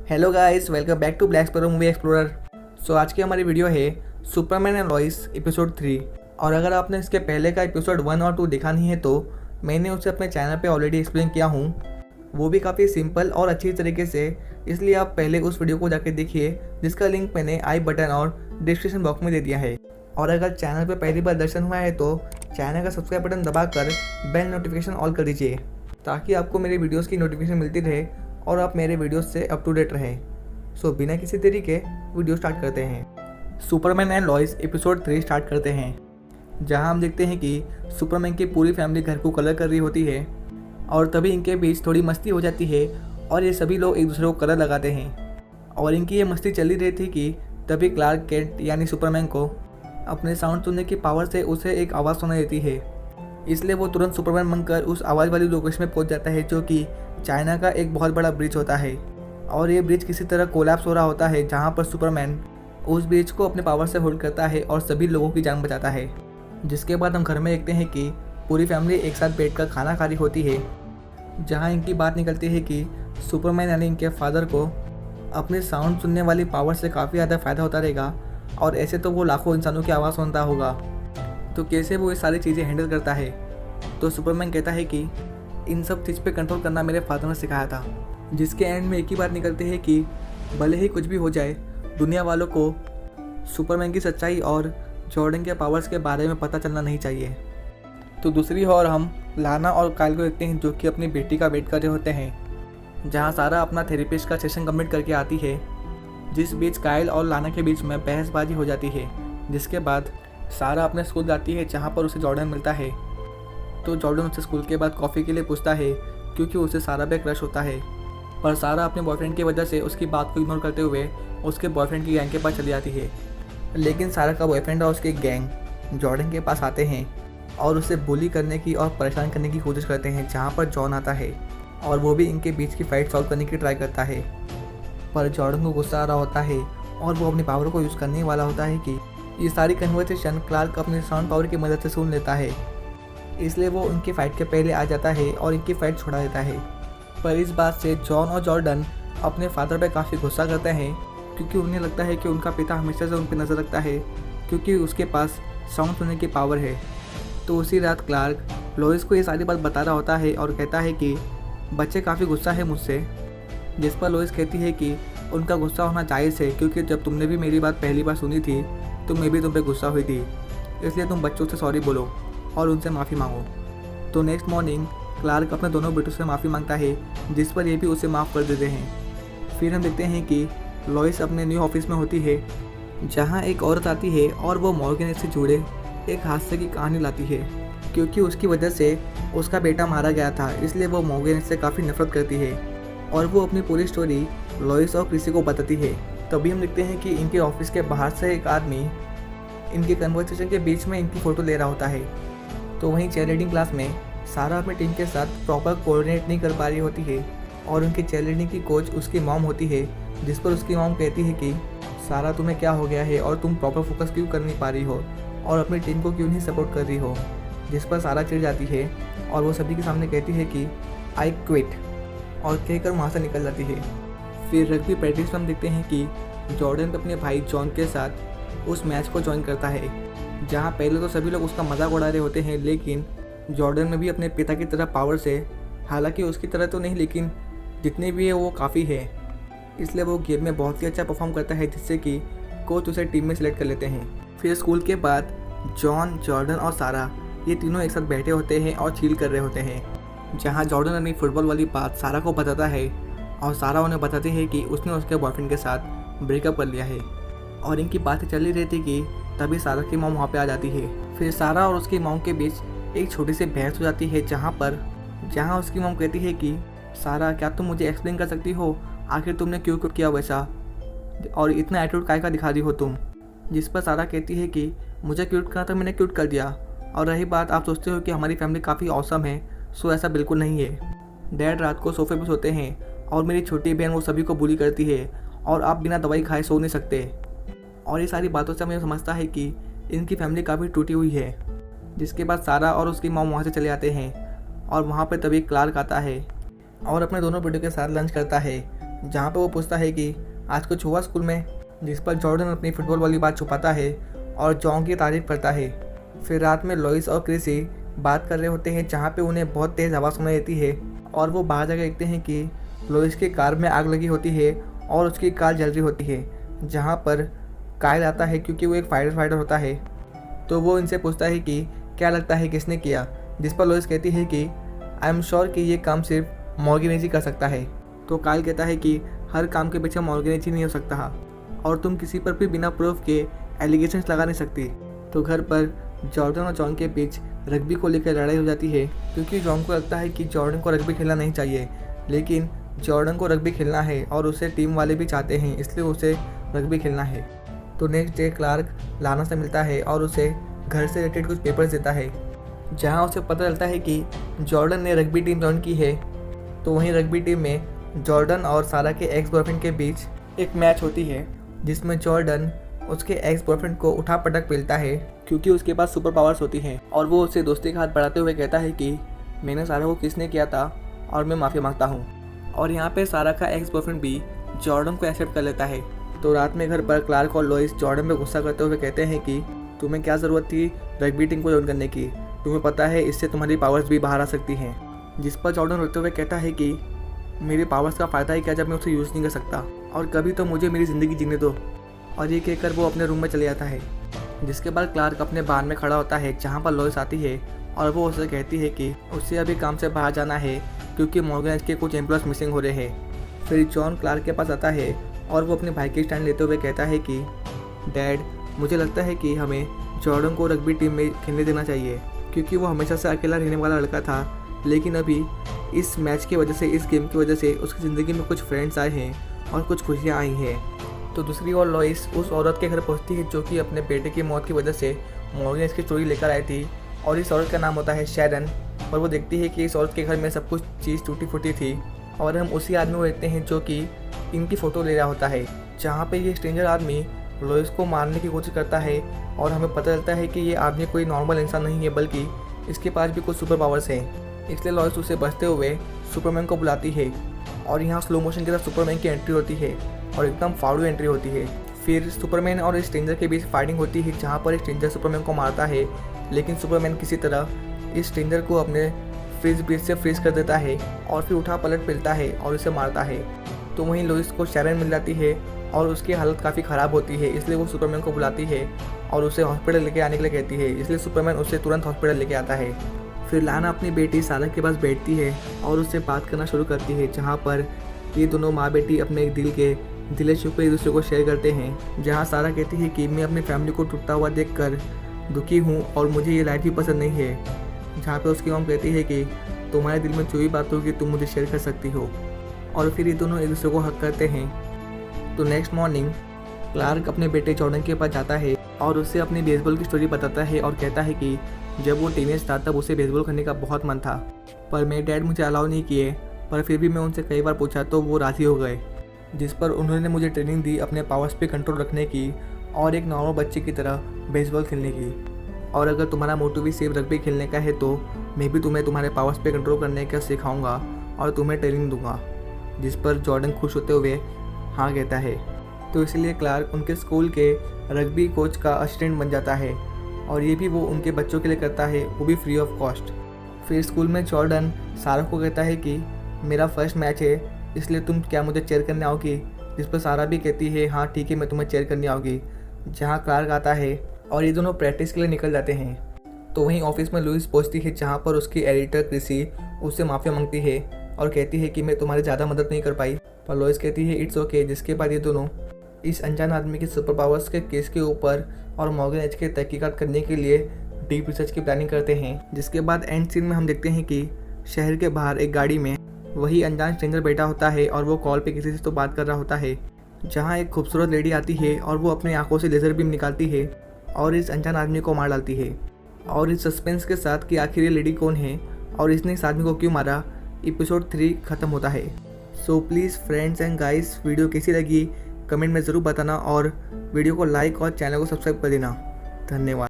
Hello guys, welcome back to black sparrow movie explorer. So आज की हमारी video है सुपरमैन एंड लॉइस एपिसोड 3। और अगर आपने इसके पहले का एपिसोड 1 और 2 देखा नहीं है तो मैंने उसे अपने चैनल पे ऑलरेडी एक्सप्लेन किया हूँ, वो भी काफ़ी सिंपल और अच्छी तरीके से। इसलिए आप पहले उस वीडियो को जाकर देखिए, जिसका लिंक मैंने आई बटन और डिस्क्रिप्शन बॉक्स में दे दिया है। और अगर चैनल पर पहली बार दर्शन हुआ है तो चैनल का सब्सक्राइब बटन दबाकर बेल नोटिफिकेशन ऑल कर दीजिए, ताकि आपको मेरे वीडियोज़ की नोटिफिकेशन मिलती रहे और आप मेरे वीडियोस से अप टू डेट रहें। सो बिना किसी देरी के वीडियो स्टार्ट करते हैं। सुपरमैन एंड लॉइस एपिसोड 3 स्टार्ट करते हैं, जहां हम देखते हैं कि सुपरमैन की पूरी फैमिली घर को कलर कर रही होती है और तभी इनके बीच थोड़ी मस्ती हो जाती है और ये सभी लोग एक दूसरे को कलर लगाते हैं। और इनकी ये मस्ती चल ही रही थी कि तभी क्लार्क केंट यानी सुपरमैन को अपने साउंड सुनने की पावर से उसे एक आवाज़ सुनाई देती है। इसलिए वो तुरंत सुपरमैन बनकर उस आवाज़ वाली लोकेशन में पहुंच जाता है, जो कि चाइना का एक बहुत बड़ा ब्रिज होता है। और ये ब्रिज किसी तरह कोलैप्स हो रहा होता है, जहां पर सुपरमैन उस ब्रिज को अपने पावर से होल्ड करता है और सभी लोगों की जान बचाता है। जिसके बाद हम घर में देखते हैं कि पूरी फैमिली एक साथ बैठकर खाना खा रही होती है, जहां इनकी बात निकलती है कि सुपरमैन यानी इनके फादर को अपने साउंड सुनने वाली पावर से काफ़ी ज़्यादा फ़ायदा होता रहेगा, और ऐसे तो वो लाखों इंसानों की आवाज़ सुनता होगा, तो कैसे वो ये सारी चीज़ें हैंडल करता है। तो सुपरमैन कहता है कि इन सब चीज़ पे कंट्रोल करना मेरे फादर ने सिखाया था। जिसके एंड में एक ही बात निकलती है कि भले ही कुछ भी हो जाए, दुनिया वालों को सुपरमैन की सच्चाई और जॉर्डन के पावर्स के बारे में पता चलना नहीं चाहिए। तो दूसरी ओर हम लाना और काइल को देखते हैं, जो कि अपनी बेटी का वेट कर रहे होते हैं, जहाँ सारा अपना थेरेपिस्ट का सेशन कंप्लीट करके आती है, जिस बीच काइल और लाना के बीच में बहसबाजी हो जाती है। जिसके बाद सारा अपने स्कूल जाती है, जहाँ पर उसे जॉर्डन मिलता है। तो जॉर्डन उससे स्कूल के बाद कॉफ़ी के लिए पूछता है, क्योंकि उसे सारा पे क्रश होता है। पर सारा अपने बॉयफ्रेंड की वजह से उसकी बात को इग्नोर करते हुए उसके बॉयफ्रेंड की गैंग के पास चली जाती है। लेकिन सारा का बॉयफ्रेंड और उसकी गैंग जॉर्डन के पास आते हैं और उसे बुली करने की और परेशान करने की कोशिश करते हैं, जहाँ पर जॉन आता है और वो भी इनके बीच की फाइट सॉल्व करने की ट्राई करता है। पर जॉर्डन को गुस्सा आ रहा होता है और वो अपनी पावर को यूज़ करने वाला होता है कि ये सारी कन्वर्सेशन क्लार्क अपनी साउंड पावर की मदद से सुन लेता है। इसलिए वो उनकी फ़ाइट के पहले आ जाता है और इनकी फ़ाइट छुड़ा देता है। पर इस बात से जॉन और जॉर्डन अपने फादर पर काफ़ी गुस्सा करते हैं, क्योंकि उन्हें लगता है कि उनका पिता हमेशा से उन पर नज़र रखता है, क्योंकि उसके पास साउंड सुनने की पावर है। तो उसी रात क्लार्क लोइस को ये सारी बात बता रहा होता है और कहता है कि बच्चे काफ़ी गुस्सा है मुझसे। जिस पर लोइस कहती है कि उनका गुस्सा होना जायज़ है, क्योंकि जब तुमने भी मेरी बात पहली बार सुनी थी तो मैं भी तुम पे गुस्सा हुई थी, इसलिए तुम बच्चों से सॉरी बोलो और उनसे माफ़ी मांगो। तो नेक्स्ट मॉर्निंग क्लार्क अपने दोनों बेटों से माफ़ी मांगता है, जिस पर ये भी उसे माफ़ कर देते हैं। फिर हम देखते हैं कि लॉइस अपने न्यू ऑफिस में होती है, जहाँ एक औरत आती है और वो मॉर्गन से जुड़े एक हादसे की कहानी लाती है, क्योंकि उसकी वजह से उसका बेटा मारा गया था। इसलिए वो मॉर्गन से काफ़ी नफरत करती है और वो अपनी पूरी स्टोरी लॉइस और क्रिसी को बताती है। तभी हम देखते हैं कि इनके ऑफिस के बाहर से एक आदमी इनके कन्वर्सेशन के बीच में इनकी फ़ोटो ले रहा होता है। तो वहीं चेयरलीडिंग क्लास में सारा अपनी टीम के साथ प्रॉपर कोऑर्डिनेट नहीं कर पा रही होती है और उनकी चेयरलीडिंग की कोच उसकी मॉम होती है, जिस पर उसकी मॉम कहती है कि सारा तुम्हें क्या हो गया है और तुम प्रॉपर फोकस क्यों कर नहीं पा रही हो और अपनी टीम को क्यों नहीं सपोर्ट कर रही हो। जिस पर सारा चिढ़ जाती है और वो सभी के सामने कहती है कि आई क्विट, और कहकर वहाँ से निकल जाती है। फिर रग्बी प्रैक्टिस में हम देखते हैं कि जॉर्डन अपने भाई जॉन के साथ उस मैच को ज्वाइन करता है, जहाँ पहले तो सभी लोग उसका मजाक उड़ा रहे होते हैं, लेकिन जॉर्डन में भी अपने पिता की तरह पावर से, हालांकि उसकी तरह तो नहीं लेकिन जितनी भी है वो काफ़ी है, इसलिए वो गेम में बहुत ही अच्छा परफॉर्म करता है, जिससे कि कोच उसे टीम में सेलेक्ट कर लेते हैं। फिर स्कूल के बाद जॉन, जॉर्डन और सारा ये तीनों एक साथ बैठे होते हैं और चिल कर रहे होते हैं, जहाँ जॉर्डन अपनी फुटबॉल वाली बात सारा को बताता है और सारा उन्हें बताती है कि उसने उसके बॉयफ्रेंड के साथ ब्रेकअप कर लिया है। और इनकी बातें चल ही रही थी कि तभी सारा की मॉम वहाँ पे आ जाती है। फिर सारा और उसकी मॉम के बीच एक छोटी सी बहस हो जाती है, जहाँ उसकी मॉम कहती है कि सारा, क्या तुम मुझे एक्सप्लेन कर सकती हो आखिर तुमने क्यों क्यों किया वैसा, और इतना एटीट्यूड काय का दिखा रही हो तुम। जिस पर सारा कहती है कि मुझे क्यूट करना था, मैंने क्यूट कर दिया, और रही बात आप सोचते हो कि हमारी फैमिली काफ़ी औसम है, सो ऐसा बिल्कुल नहीं है। डैड रात को सोफे पर सोते हैं और मेरी छोटी बहन वो सभी को बुली करती है और आप बिना दवाई खाए सो नहीं सकते। और ये सारी बातों से हमें समझता है कि इनकी फैमिली काफ़ी टूटी हुई है। जिसके बाद सारा और उसकी मॉम वहाँ से चले आते हैं और वहाँ पर तभी क्लार्क आता है और अपने दोनों बेटों के साथ लंच करता है, जहाँ पे वो पूछता है कि आज कुछ हुआ स्कूल में, जिस पर जॉर्डन अपनी फुटबॉल वाली बात छुपाता है और जॉन की तारीफ करता है। फिर रात में लॉइस और क्रिसी बात कर रहे होते हैं, जहाँ पे उन्हें बहुत तेज़ आवाज़ सुनाई देती है और वो बाहर जाकर देखते हैं कि लॉइस की कार में आग लगी होती है और उसकी कार जल रही होती है। जहाँ पर कायल आता है क्योंकि वो एक फाइटर होता है, तो वो इनसे पूछता है कि क्या लगता है किसने किया, जिस पर लॉइस कहती है कि आई एम श्योर कि ये काम सिर्फ मॉर्गेन ही कर सकता है। तो कायल कहता है कि हर काम के पीछे मॉर्गेन ही नहीं हो सकता और तुम किसी पर भी बिना प्रूफ के एलिगेशंस लगा नहीं सकती। तो घर पर जॉर्डन और जॉन के बीच रग्बी को लेकर लड़ाई हो जाती है, क्योंकि जॉन को लगता है कि जॉर्डन को रग्बी खेलना नहीं चाहिए, लेकिन जॉर्डन को रग्बी खेलना है और उसे टीम वाले भी चाहते हैं, इसलिए उसे रग्बी खेलना है। तो नेक्स्ट डे क्लार्क लाना से मिलता है और उसे घर से रिलेटेड कुछ पेपर्स देता है, जहां उसे पता चलता है कि जॉर्डन ने रग्बी टीम ज्वाइन की है। तो वहीं रग्बी टीम में जॉर्डन और सारा के एक्स बॉयफ्रेंड के बीच एक मैच होती है, जिसमें जॉर्डन उसके एक्स बॉयफ्रेंड को उठा पटक पेलता है, क्योंकि उसके पास सुपर पावर्स होती हैं। और वो उससे दोस्ती का हाथ बढ़ाते हुए कहता है कि मैंने सारा को किसने किया था और मैं माफ़ी मांगता हूँ। और यहाँ पे सारा का एक्स बॉयफ्रेंड भी जॉर्डन को एक्सेप्ट कर लेता है। तो रात में घर पर क्लार्क और लॉइस जॉर्डन पे गुस्सा करते हुए कहते हैं कि तुम्हें क्या ज़रूरत थी रग्बी टीम को ज्वाइन करने की, तुम्हें पता है इससे तुम्हारी पावर्स भी बाहर आ सकती हैं। जिस पर जॉर्डन रोते हुए कहता है कि मेरे पावर्स का फ़ायदा ही क्या जब मैं उसे यूज़ नहीं कर सकता, और कभी तो मुझे मेरी ज़िंदगी जीने दो। और ये कहकर वो अपने रूम में चले जाता है। जिसके बाद क्लार्क अपने बार में खड़ा होता है, जहाँ पर लॉइस आती है और वो उसे कहती है कि उसे अभी काम से बाहर जाना है क्योंकि मॉर्गन के कुछ एम्प्लॉयज़ मिसिंग हो रहे हैं। फिर जॉन क्लार्क के पास आता है और वो अपने भाई की स्टैंड लेते हुए कहता है कि डैड, मुझे लगता है कि हमें जॉर्डन को रग्बी टीम में खेलने देना चाहिए, क्योंकि वो हमेशा से अकेला रहने वाला लड़का था, लेकिन अभी इस मैच की वजह से, इस गेम की वजह से उसकी ज़िंदगी में कुछ फ्रेंड्स आए हैं और कुछ खुशियाँ आई हैं। तो दूसरी ओर लॉइस उस औरत के घर पहुंचती है जो कि अपने बेटे की मौत की वजह से मॉर्गन इसकी स्टोरी लेकर आई थी, और इस औरत का नाम होता है शैरन। और वो देखती है कि इस औरत के घर में सब कुछ चीज़ टूटी फूटी थी, और हम उसी आदमी को देखते हैं जो कि इनकी फ़ोटो ले रहा होता है, जहाँ पे ये स्ट्रेंजर आदमी लॉइस को मारने की कोशिश करता है। और हमें पता चलता है कि ये आदमी कोई नॉर्मल इंसान नहीं है, बल्कि इसके पास भी कुछ सुपर पावर्स हैं। इसलिए लॉइस उसे बचते हुए सुपरमैन को बुलाती है, और यहाँ स्लो मोशन के साथ सुपरमैन की एंट्री होती है और एकदम फाड़ू एंट्री होती है। फिर सुपरमैन और स्ट्रेंजर के बीच फाइटिंग होती है, जहाँ पर स्ट्रेंजर सुपरमैन को मारता है, लेकिन सुपरमैन किसी तरह इस स्ट्रेंजर को अपने फ्रीज ब्रिज से फ्रीज कर देता है और फिर उठा पलट मिलता है और उसे मारता है। तो वहीं लॉइस को शैरन मिल जाती है और उसकी हालत काफ़ी ख़राब होती है, इसलिए वो सुपरमैन को बुलाती है और उसे हॉस्पिटल लेके आने के लिए कहती है, इसलिए सुपरमैन उसे तुरंत हॉस्पिटल लेके आता है। फिर लाना अपनी बेटी सारा के पास बैठती है और उससे बात करना शुरू करती है, जहाँ पर ये दोनों माँ बेटी अपने दिल के दिले शिकवे एक दूसरे को शेयर करते हैं। जहाँ सारा कहती है कि मैं अपनी फैमिली को टूटता हुआ देखकर दुखी हूँ और मुझे ये लाइफ भी पसंद नहीं है। जहाँ पे उसकी मॉम कहती है कि तुम्हारे दिल में जो भी बात होगी तुम मुझे शेयर कर सकती हो। और फिर ये दोनों एक दूसरे को हक करते हैं। तो नेक्स्ट मॉर्निंग क्लार्क अपने बेटे जॉर्डन के पास जाता है और उससे अपनी बेसबॉल की स्टोरी बताता है और कहता है कि जब वो टीनेज था तब उसे बेसबॉल करने का बहुत मन था, पर मेरे डैड मुझे अलाउ नहीं किए, पर फिर भी मैं उनसे कई बार पूछा तो वो राज़ी हो गए। जिस पर उन्होंने मुझे ट्रेनिंग दी अपने पावर्स पे कंट्रोल रखने की और एक नॉर्मल बच्चे की तरह बेसबॉल खेलने की। और अगर तुम्हारा मोटिव भी सिर्फ रग्बी खेलने का है तो मैं भी तुम्हें तुम्हारे पावर्स पे कंट्रोल करने का सिखाऊंगा और तुम्हें ट्रेनिंग दूंगा। जिस पर जॉर्डन खुश होते हुए हाँ कहता है। तो इसलिए क्लार्क उनके स्कूल के रग्बी कोच का असिस्टेंट बन जाता है, और ये भी वो उनके बच्चों के लिए करता है, वो भी फ्री ऑफ कॉस्ट। फिर स्कूल में जॉर्डन सारा को कहता है कि मेरा फर्स्ट मैच है, इसलिए तुम क्या मुझे चेयर करने आओगी। जिस पर सारा भी कहती है हाँ ठीक है मैं तुम्हें चेयर करने आओगी। जहाँ क्लार्क आता है और ये दोनों प्रैक्टिस के लिए निकल जाते हैं। तो वहीं ऑफिस में लुइस पहुंचती है, जहाँ पर उसकी एडिटर क्रिसी उससे माफ़ी मांगती है और कहती है कि मैं तुम्हारी ज़्यादा मदद नहीं कर पाई। पर लुइस कहती है इट्स ओके। जिसके बाद ये दोनों इस अनजान आदमी के सुपर पावर्स के केस के ऊपर और मॉर्गन एज के तहकीकात करने के लिए डीप रिसर्च की प्लानिंग करते हैं। जिसके बाद एंड सीन में हम देखते हैं कि शहर के बाहर एक गाड़ी में वही अनजान स्ट्रेंजर बैठा होता है और वो कॉल पे किसी से तो बात कर रहा होता है, जहाँ एक खूबसूरत लेडी आती है और वो अपनी आंखों से लेज़र बीम निकालती है और इस अनजान आदमी को मार डालती है। और इस सस्पेंस के साथ कि आखिर ये लेडी कौन है और इसने इस आदमी को क्यों मारा, एपिसोड 3 ख़त्म होता है। So please friends and guys, video कैसी लगी कमेंट में ज़रूर बताना और वीडियो को लाइक और चैनल को सब्सक्राइब कर देना। धन्यवाद।